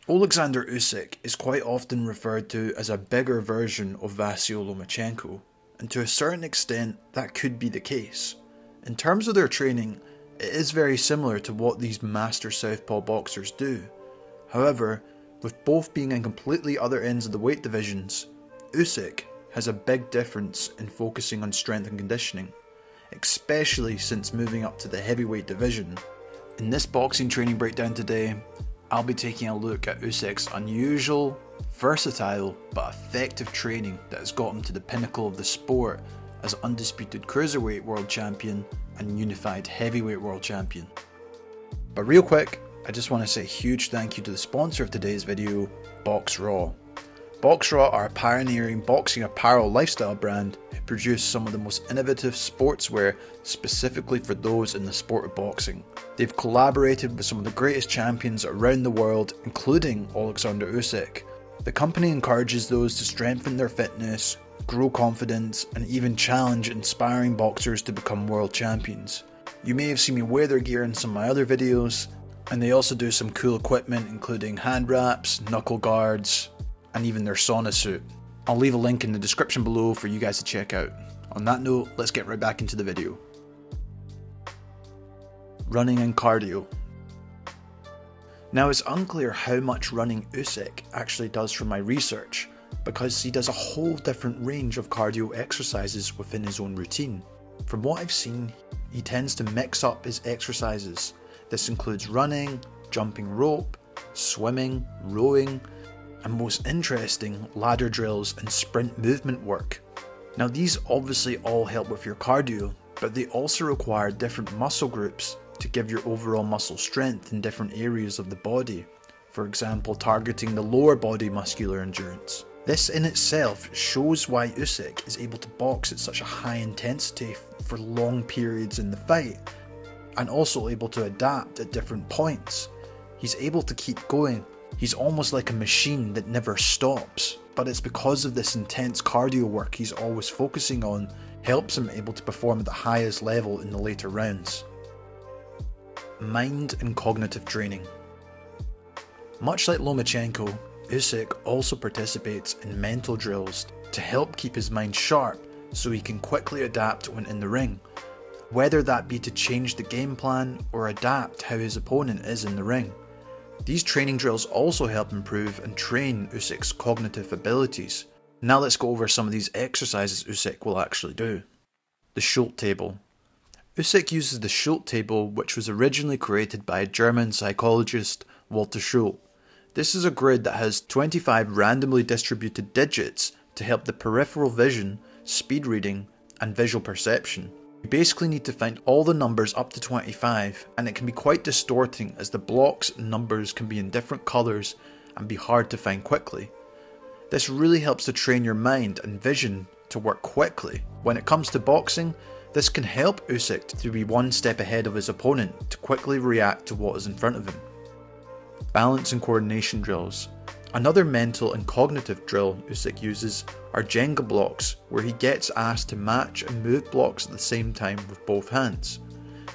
Oleksandr Usyk is quite often referred to as a bigger version of Vasyl Lomachenko, and to a certain extent that could be the case. In terms of their training, it is very similar to what these master southpaw boxers do. However, with both being in completely other ends of the weight divisions, Usyk has a big difference in focusing on strength and conditioning, especially since moving up to the heavyweight division. In this boxing training breakdown today, I'll be taking a look at Usyk's unusual, versatile but effective training that has got him to the pinnacle of the sport as undisputed cruiserweight world champion and unified heavyweight world champion. But real quick, I just want to say a huge thank you to the sponsor of today's video, BoxRaw. BoxRaw are a pioneering boxing apparel lifestyle brand who produce some of the most innovative sportswear specifically for those in the sport of boxing. They've collaborated with some of the greatest champions around the world, including Oleksandr Usyk. The company encourages those to strengthen their fitness, grow confidence, and even challenge inspiring boxers to become world champions. You may have seen me wear their gear in some of my other videos, and they also do some cool equipment including hand wraps, knuckle guards, and even their sauna suit. I'll leave a link in the description below for you guys to check out. On that note, let's get right back into the video. Running and cardio. Now, it's unclear how much running Usyk actually does from my research, because he does a whole different range of cardio exercises within his own routine. From what I've seen, he tends to mix up his exercises. This includes running, jumping rope, swimming, rowing, and most interesting, ladder drills and sprint movement work. Now, these obviously all help with your cardio, but they also require different muscle groups to give your overall muscle strength in different areas of the body, for example targeting the lower body muscular endurance. This in itself shows why Usyk is able to box at such a high intensity for long periods in the fight, and also able to adapt at different points. He's able to keep going. He's almost like a machine that never stops, but it's because of this intense cardio work he's always focusing on helps him able to perform at the highest level in the later rounds. Mind and cognitive training. Much like Lomachenko, Usyk also participates in mental drills to help keep his mind sharp so he can quickly adapt when in the ring, whether that be to change the game plan or adapt how his opponent is in the ring. These training drills also help improve and train Usyk's cognitive abilities. Now let's go over some of these exercises Usyk will actually do. The Schultz table. Usyk uses the Schultz table, which was originally created by German psychologist Walter Schultz. This is a grid that has 25 randomly distributed digits to help the peripheral vision, speed reading, and visual perception. You basically need to find all the numbers up to 25, and it can be quite distorting as the blocks and numbers can be in different colours and be hard to find quickly. This really helps to train your mind and vision to work quickly. When it comes to boxing, this can help Usyk to be one step ahead of his opponent to quickly react to what is in front of him. Balance and coordination drills. Another mental and cognitive drill Usyk uses are Jenga blocks, where he gets asked to match and move blocks at the same time with both hands.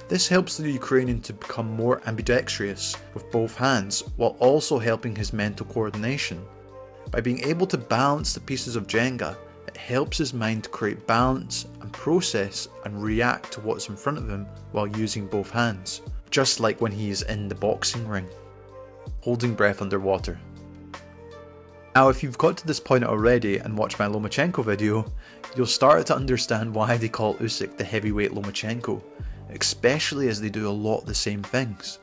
This helps the Ukrainian to become more ambidextrous with both hands, while also helping his mental coordination. By being able to balance the pieces of Jenga, it helps his mind to create balance and process and react to what's in front of him while using both hands, just like when he is in the boxing ring. Holding breath underwater. Now, if you've got to this point already and watched my Lomachenko video, you'll start to understand why they call Usyk the heavyweight Lomachenko, especially as they do a lot of the same things.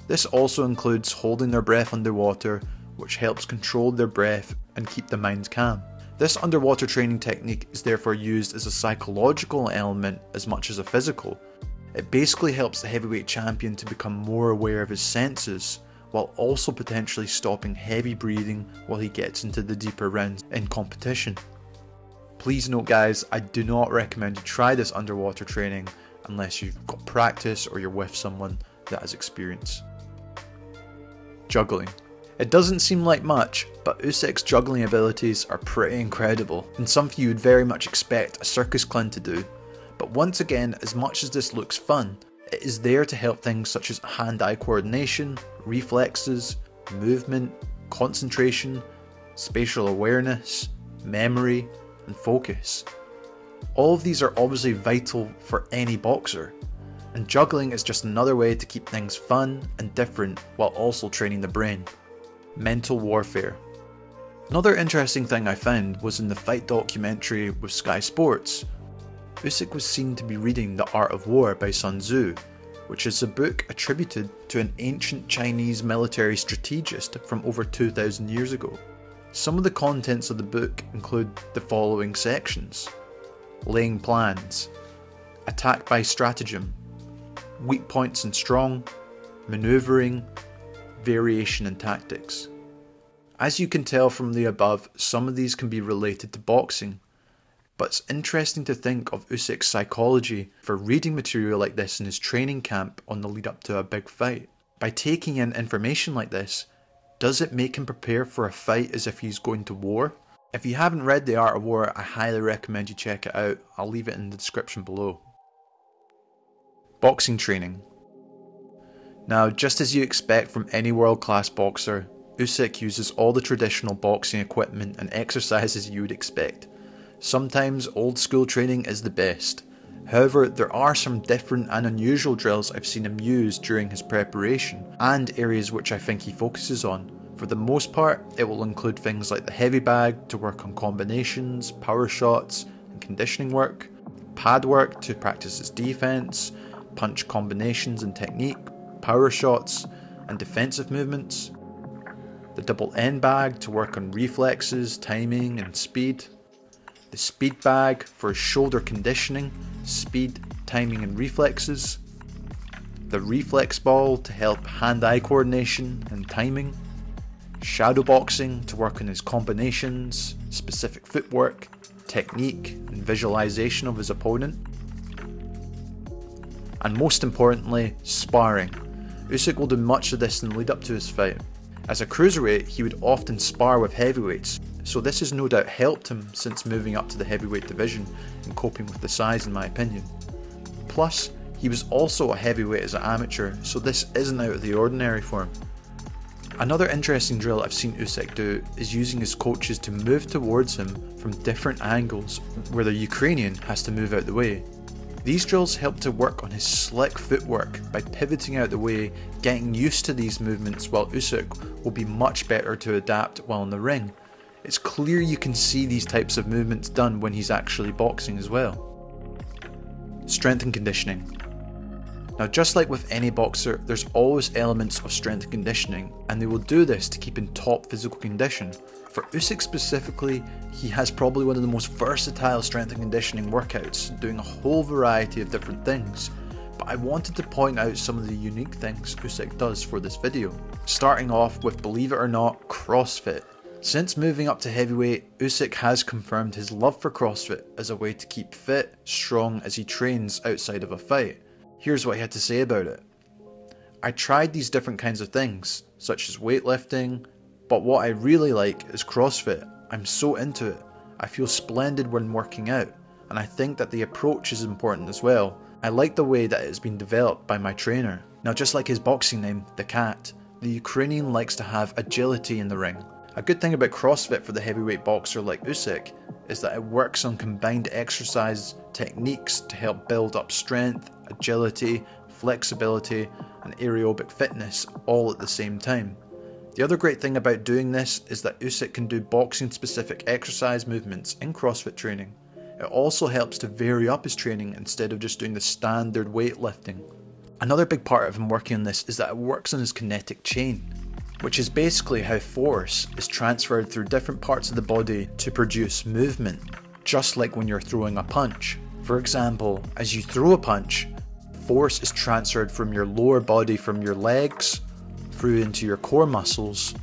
This also includes holding their breath underwater, which helps control their breath and keep the mind calm. This underwater training technique is therefore used as a psychological element as much as a physical. It basically helps the heavyweight champion to become more aware of his senses, while also potentially stopping heavy breathing while he gets into the deeper rounds in competition. Please note guys, I do not recommend you try this underwater training unless you've got practice or you're with someone that has experience. Juggling. It doesn't seem like much, but Usyk's juggling abilities are pretty incredible, and something you would very much expect a circus clown to do. But once again, as much as this looks fun, it is there to help things such as hand-eye coordination, reflexes, movement, concentration, spatial awareness, memory, and focus. All of these are obviously vital for any boxer, and juggling is just another way to keep things fun and different while also training the brain. Mental warfare. Another interesting thing I found was in the fight documentary with Sky Sports. Usyk was seen to be reading The Art of War by Sun Tzu, which is a book attributed to an ancient Chinese military strategist from over 2,000 years ago. Some of the contents of the book include the following sections: laying plans, attack by stratagem, weak points and strong, maneuvering, variation in tactics. As you can tell from the above, some of these can be related to boxing, but it's interesting to think of Usyk's psychology for reading material like this in his training camp on the lead up to a big fight. By taking in information like this, does it make him prepare for a fight as if he's going to war? If you haven't read The Art of War, I highly recommend you check it out. I'll leave it in the description below. Boxing training. Now, just as you expect from any world-class boxer, Usyk uses all the traditional boxing equipment and exercises you would expect. Sometimes old school training is the best. However, there are some different and unusual drills I've seen him use during his preparation, and areas which I think he focuses on. For the most part, it will include things like the heavy bag to work on combinations, power shots and conditioning work, pad work to practice his defense, punch combinations and technique, power shots and defensive movements, the double end bag to work on reflexes, timing and speed, the speed bag for shoulder conditioning, speed, timing and reflexes, the reflex ball to help hand-eye coordination and timing, shadow boxing to work on his combinations, specific footwork, technique and visualization of his opponent, and most importantly, sparring. Usyk will do much of this in the lead up to his fight. As a cruiserweight, he would often spar with heavyweights, so this has no doubt helped him since moving up to the heavyweight division and coping with the size, in my opinion. Plus, he was also a heavyweight as an amateur, so this isn't out of the ordinary for him. Another interesting drill I've seen Usyk do is using his coaches to move towards him from different angles where the Ukrainian has to move out the way. These drills help to work on his slick footwork by pivoting out the way, getting used to these movements, while Usyk will be much better to adapt while in the ring. It's clear you can see these types of movements done when he's actually boxing as well. Strength and conditioning. Now, just like with any boxer, there's always elements of strength and conditioning, and they will do this to keep in top physical condition. For Usyk specifically, he has probably one of the most versatile strength and conditioning workouts, doing a whole variety of different things. But I wanted to point out some of the unique things Usyk does for this video. Starting off with, believe it or not, CrossFit. Since moving up to heavyweight, Usyk has confirmed his love for CrossFit as a way to keep fit, strong as he trains outside of a fight. Here's what he had to say about it. I tried these different kinds of things, such as weightlifting, but what I really like is CrossFit. I'm so into it. I feel splendid when working out, and I think that the approach is important as well. I like the way that it has been developed by my trainer. Now, just like his boxing name, The Cat, the Ukrainian likes to have agility in the ring. A good thing about CrossFit for the heavyweight boxer like Usyk is that it works on combined exercise techniques to help build up strength, agility, flexibility and aerobic fitness all at the same time. The other great thing about doing this is that Usyk can do boxing specific exercise movements in CrossFit training. It also helps to vary up his training instead of just doing the standard weightlifting. Another big part of him working on this is that it works on his kinetic chain, which is basically how force is transferred through different parts of the body to produce movement, just like when you're throwing a punch. For example, as you throw a punch, force is transferred from your lower body, from your legs, through into your core muscles,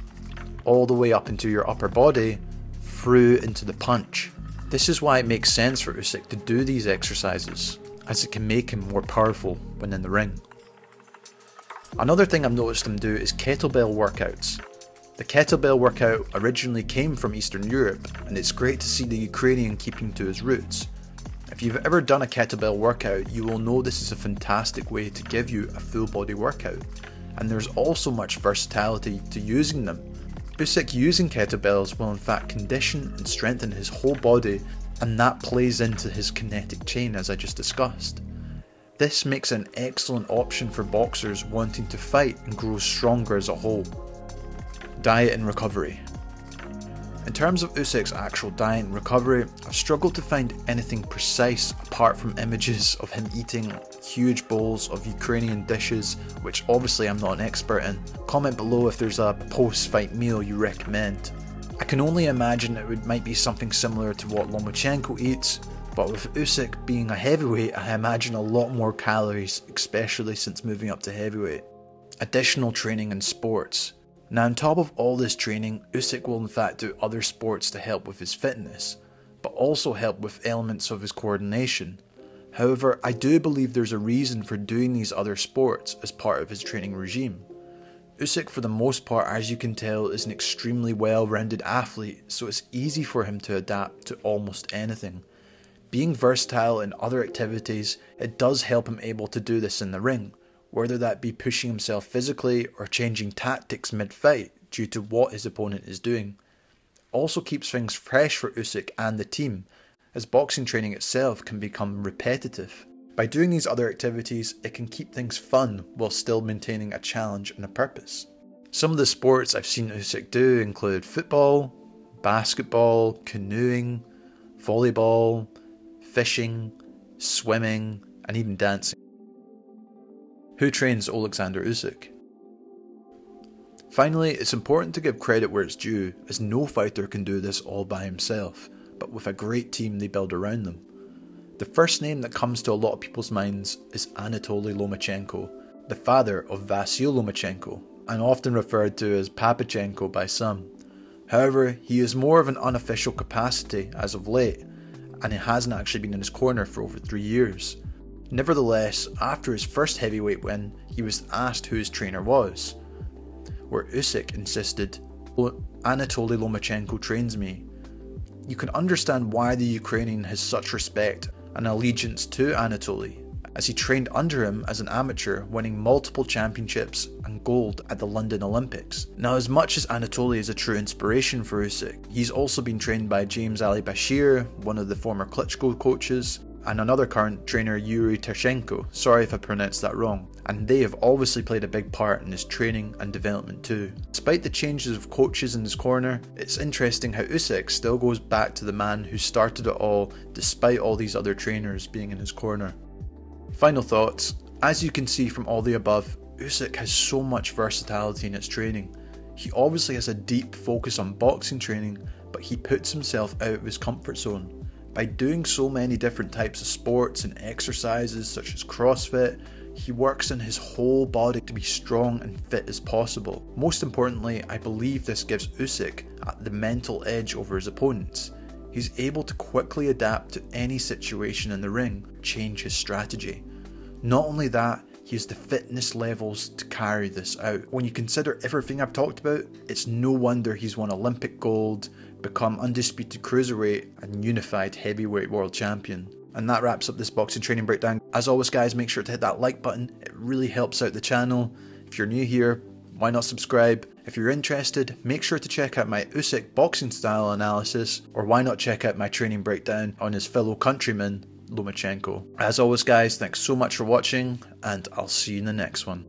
all the way up into your upper body, through into the punch. This is why it makes sense for Usyk to do these exercises, as it can make him more powerful when in the ring. Another thing I've noticed him do is kettlebell workouts. The kettlebell workout originally came from Eastern Europe, and it's great to see the Ukrainian keeping to his roots. If you've ever done a kettlebell workout, you will know this is a fantastic way to give you a full body workout, and there's also much versatility to using them. Usyk using kettlebells will in fact condition and strengthen his whole body, and that plays into his kinetic chain as I just discussed. This makes it an excellent option for boxers wanting to fight and grow stronger as a whole. Diet and recovery. In terms of Usyk's actual diet and recovery, I've struggled to find anything precise apart from images of him eating huge bowls of Ukrainian dishes, which obviously I'm not an expert in. Comment below if there's a post-fight meal you recommend. I can only imagine it might be something similar to what Lomachenko eats, but with Usyk being a heavyweight, I imagine a lot more calories, especially since moving up to heavyweight. Additional training in sports. Now on top of all this training, Usyk will in fact do other sports to help with his fitness, but also help with elements of his coordination. However, I do believe there's a reason for doing these other sports as part of his training regime. Usyk for the most part, as you can tell, is an extremely well-rounded athlete, so it's easy for him to adapt to almost anything. Being versatile in other activities, it does help him able to do this in the ring, whether that be pushing himself physically or changing tactics mid-fight due to what his opponent is doing. Also keeps things fresh for Usyk and the team, as boxing training itself can become repetitive. By doing these other activities, it can keep things fun while still maintaining a challenge and a purpose. Some of the sports I've seen Usyk do include football, basketball, canoeing, volleyball, fishing, swimming, and even dancing. Who trains Oleksandr Usyk? Finally, it's important to give credit where it's due, as no fighter can do this all by himself, but with a great team they build around them. The first name that comes to a lot of people's minds is Anatoly Lomachenko, the father of Vasyl Lomachenko, and often referred to as Papachenko by some. However, he is more of an unofficial capacity as of late, and he hasn't actually been in his corner for over 3 years. Nevertheless, after his first heavyweight win, he was asked who his trainer was, where Usyk insisted, "Anatoly Lomachenko trains me." You can understand why the Ukrainian has such respect and allegiance to Anatoly, as he trained under him as an amateur, winning multiple championships and gold at the London Olympics. Now, as much as Anatoly is a true inspiration for Usyk, he's also been trained by James Ali Bashir, one of the former Klitschko coaches, and another current trainer, Yuri Terchenko, sorry if I pronounced that wrong, and they have obviously played a big part in his training and development too. Despite the changes of coaches in his corner, it's interesting how Usyk still goes back to the man who started it all despite all these other trainers being in his corner. Final thoughts. As you can see from all the above, Usyk has so much versatility in his training. He obviously has a deep focus on boxing training, but he puts himself out of his comfort zone. By doing so many different types of sports and exercises such as CrossFit, he works on his whole body to be strong and fit as possible. Most importantly, I believe this gives Usyk the mental edge over his opponents. He's able to quickly adapt to any situation in the ring, change his strategy. Not only that, he has the fitness levels to carry this out. When you consider everything I've talked about, it's no wonder he's won Olympic gold, become undisputed cruiserweight and unified heavyweight world champion. And that wraps up this boxing training breakdown. As always guys, make sure to hit that like button, it really helps out the channel. If you're new here, why not subscribe? If you're interested, make sure to check out my Usyk boxing style analysis, or why not check out my training breakdown on his fellow countryman, Lomachenko. As always guys, thanks so much for watching, and I'll see you in the next one.